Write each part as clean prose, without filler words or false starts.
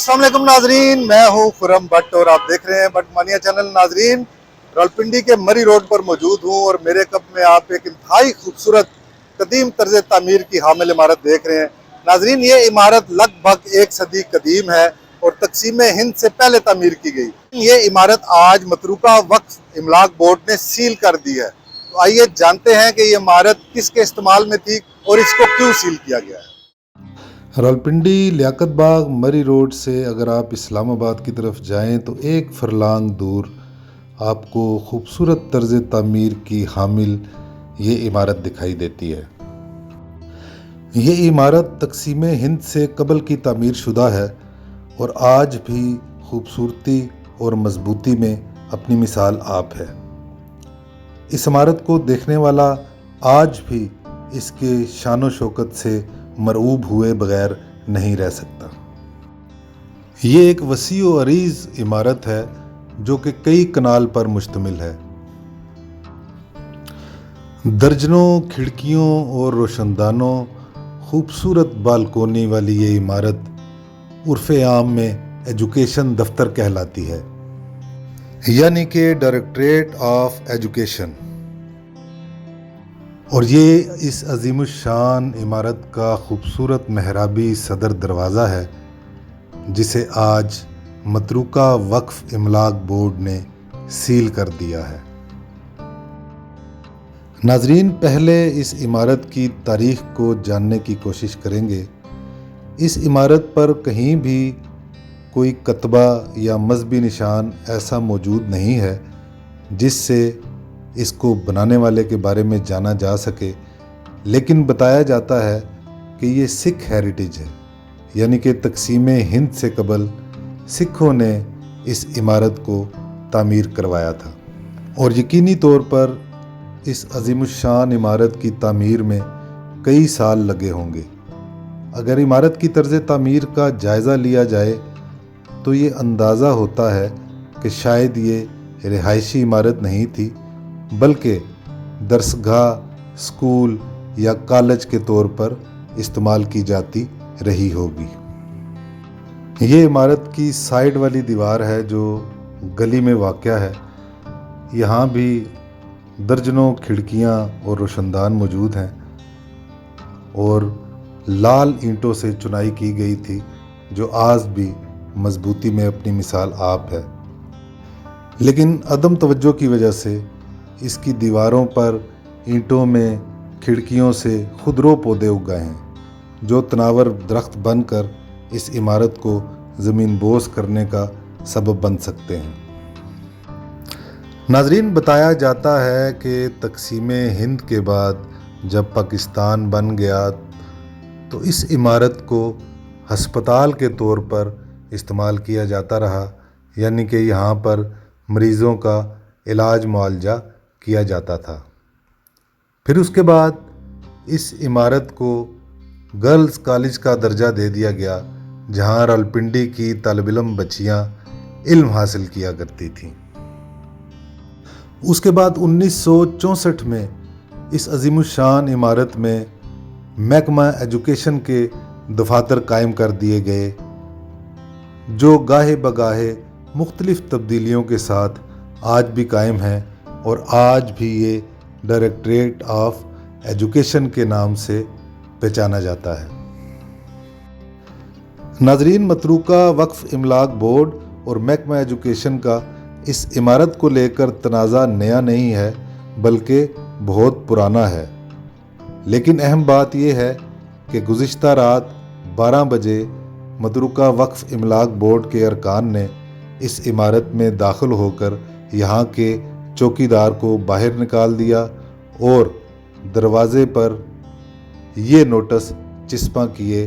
अस्सलाम वालेकुम नाजरीन, मैं हूँ खुरम भट्ट और आप देख रहे हैं भट्ट मानिया चैनल। नाजरीन, रावलपिंडी के मरी रोड पर मौजूद हूँ और मेरे कप में आप एक इंतहाई खूबसूरत कदीम तर्ज तामीर की हामिल इमारत देख रहे हैं। नाजरीन, ये इमारत लगभग 1 सदी कदीम है और तकसीम हिंद से पहले तामीर की गई। ये इमारत आज मतरूका वक्फ इमलाक बोर्ड ने सील कर दी है। तो आइए जानते हैं कि ये इमारत किसके इस्तेमाल में थी और इसको क्यों सील किया गया है। रावलपिंडी लियाकत बाग मरी रोड से अगर आप इस्लामाबाद की तरफ जाएं तो एक फरलांग दूर आपको खूबसूरत तर्ज तामीर की हामिल ये इमारत दिखाई देती है। ये इमारत तकसीम हिंद से कबल की तामीर शुदा है और आज भी खूबसूरती और मजबूती में अपनी मिसाल आप है। इस इमारत को देखने वाला आज भी इसके शान शौकत से मरऊब हुए बगैर नहीं रह सकता। ये एक वसी व अरीज इमारत है जो कि कई कनाल पर मुश्तमिल है। दर्जनों खिड़कियों और रोशनदानों खूबसूरत बालकोनी वाली ये इमारत उर्फ़े आम में एजुकेशन दफ्तर कहलाती है, यानी कि डायरेक्टरेट ऑफ एजुकेशन। और ये इस अजीमुशान इमारत का खूबसूरत महराबी सदर दरवाज़ा है जिसे आज मतरूका वक्फ इमलाक बोर्ड ने सील कर दिया है। नाजरीन, पहले इस इमारत की तारीख़ को जानने की कोशिश करेंगे। इस इमारत पर कहीं भी कोई कतबा या मज़हबी निशान ऐसा मौजूद नहीं है जिससे इसको बनाने वाले के बारे में जाना जा सके, लेकिन बताया जाता है कि ये सिख हेरिटेज है, यानी कि तकसीम हिंद से कबल सिखों ने इस इमारत को तामीर करवाया था और यकीनी तौर पर इस अजीमुशान इमारत की तामीर में कई साल लगे होंगे। अगर इमारत की तर्ज तामीर का जायज़ा लिया जाए तो ये अंदाज़ा होता है कि शायद ये रिहायशी इमारत नहीं थी बल्कि दरसगाह, स्कूल या कॉलेज के तौर पर इस्तेमाल की जाती रही होगी। ये इमारत की साइड वाली दीवार है जो गली में वाक़या है। यहाँ भी दर्जनों खिड़कियाँ और रोशनदान मौजूद हैं और लाल ईंटों से चुनाई की गई थी जो आज भी मजबूती में अपनी मिसाल आप है। लेकिन अदम तवज्जो की वजह से इसकी दीवारों पर ईंटों में खिड़कियों से खुदरो पौधे उग गए हैं जो तनावर दरख्त बनकर इस इमारत को ज़मीन बोस करने का सबब बन सकते हैं। नाजरीन, बताया जाता है कि तकसीम हिंद के बाद जब पाकिस्तान बन गया तो इस इमारत को हस्पताल के तौर पर इस्तेमाल किया जाता रहा, यानी कि यहाँ पर मरीज़ों का इलाज मुआलजा किया जाता था। फिर उसके बाद इस इमारत को गर्ल्स कॉलेज का दर्जा दे दिया गया जहाँ रावलपिंडी की तालिब इल्म बच्चियाँ इल्म हासिल किया करती थीं। उसके बाद 1964 में इस अजीमुशान इमारत में महकमा एजुकेशन के दफातर कायम कर दिए गए जो गाहे बगाहे मुख्तलिफ तब्दीलियों के साथ आज भी कायम हैं और आज भी ये डायरेक्टरेट ऑफ एजुकेशन के नाम से पहचाना जाता है। नाजरीन, मतरूका वक्फ इमलाक बोर्ड और महकमा एजुकेशन का इस इमारत को लेकर तनाज़ा नया नहीं है बल्कि बहुत पुराना है। लेकिन अहम बात यह है कि गुज़िश्ता रात 12 बजे मतरूका वक्फ इमलाक बोर्ड के अरकान ने इस इमारत में दाखिल होकर यहाँ के चौकीदार को बाहर निकाल दिया और दरवाज़े पर ये नोटिस चिस्पा किए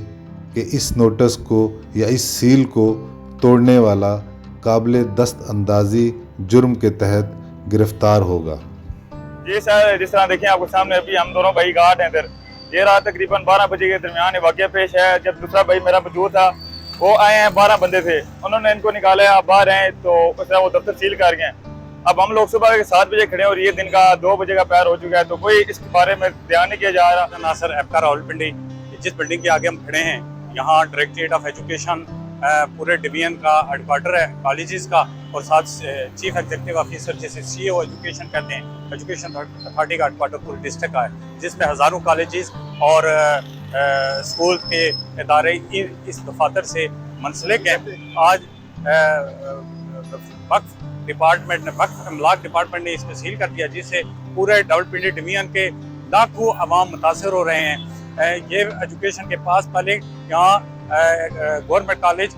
कि इस नोटिस को या इस सील को तोड़ने वाला काबिल दस्त अंदाज़ी जुर्म के तहत गिरफ्तार होगा। जी सर, जिस तरह देखिए आपके सामने अभी हम दोनों भाई गार्ड हैं इधर। ये रात तकरीबन 12 बजे के दरमियान वाक़या पेश है जब दूसरा भाई मेरा मौजूद था। वो आए हैं, 12 बंदे थे, उन्होंने इनको निकाला, आप बाहर हैं तो उस तरह वो दफ्तर सील कर गए। अब हम लोग सुबह के 7 बजे खड़े हैं और ये दिन का 2 बजे का पैर हो चुका है, तो कोई इसके बारे में ध्यान नहीं किया जा रहा। नासिर एफका रावलपिंडी, जिस बिल्डिंग के आगे हम खड़े हैं यहाँ डायरेक्टरेट ऑफ एजुकेशन पूरे डिवीजन का हेडक्वार्टर है कॉलेजेस का, और साथ चीफ एग्जीक्यूटिव ऑफिसर जिसे CEO एजुकेशन कहते हैं, एजुकेशन अथॉरिटी का हेडक्वार्टर पूरे डिस्ट्रिक्ट का है, जिस पे हज़ारों कॉलेजेस और स्कूल के इदारे इस दफातर से मुंसलिक हैं। आज वक्फ डिपार्टमेंट ने, वक्फ अमलाक डिपार्टमेंट ने इसको सील कर दिया, जिससे पूरे रावलपिंडी डिवीजन के लाखों अवाम मुतासर हो रहे हैं। ये एजुकेशन के पास पहले यहाँ गवर्नमेंट कॉलेज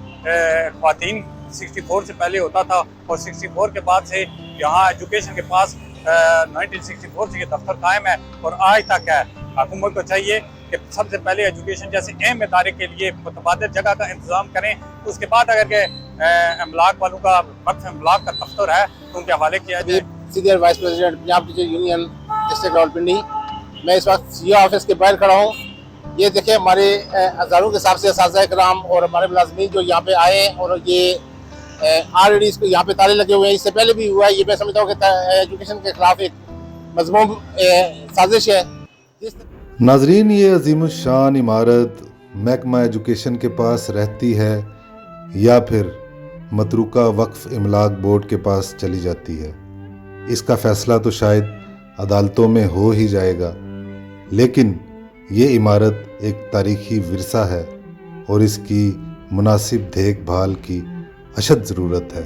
ख्वातीन 64 से पहले होता था, और 64 के बाद से यहाँ एजुकेशन के पास 1964 से ये दफ्तर कायम है और आज तक है। हुकूमत को चाहिए कि सबसे पहले एजुकेशन जैसे अहम इदारे के लिए मुतबादिल जगह का इंतज़ाम करें, उसके बाद अगर के अमलाक वालों का, वक्फ अमलाक का दफ्तर है तो उनके हवाले किया जाए। Senior vice president Punjab teacher union district Rawalpindi. मैं इस वक्त CEO ऑफिस के बाहर खड़ा हूँ। ये देखिए हमारे हज़ारों के हिसाब से असातिज़ा कराम और हमारे मुलाज़मीन जो यहाँ पे आए हैं, और ये ऑलरेडी इसको यहाँ पे ताले लगे हुए हैं। इससे पहले भी हुआ है। ये मैं समझता हूँ कि एजुकेशन के खिलाफ एक मज़मूम साजिश है। नाजरीन, ये अजीमुशान इमारत महकमा एजुकेशन के पास रहती है या फिर मतरूका वक्फ इमलाक बोर्ड के पास चली जाती है, इसका फ़ैसला तो शायद अदालतों में हो ही जाएगा, लेकिन ये इमारत एक तारीख़ी विरसा है और इसकी मुनासिब देखभाल की अशद ज़रूरत है।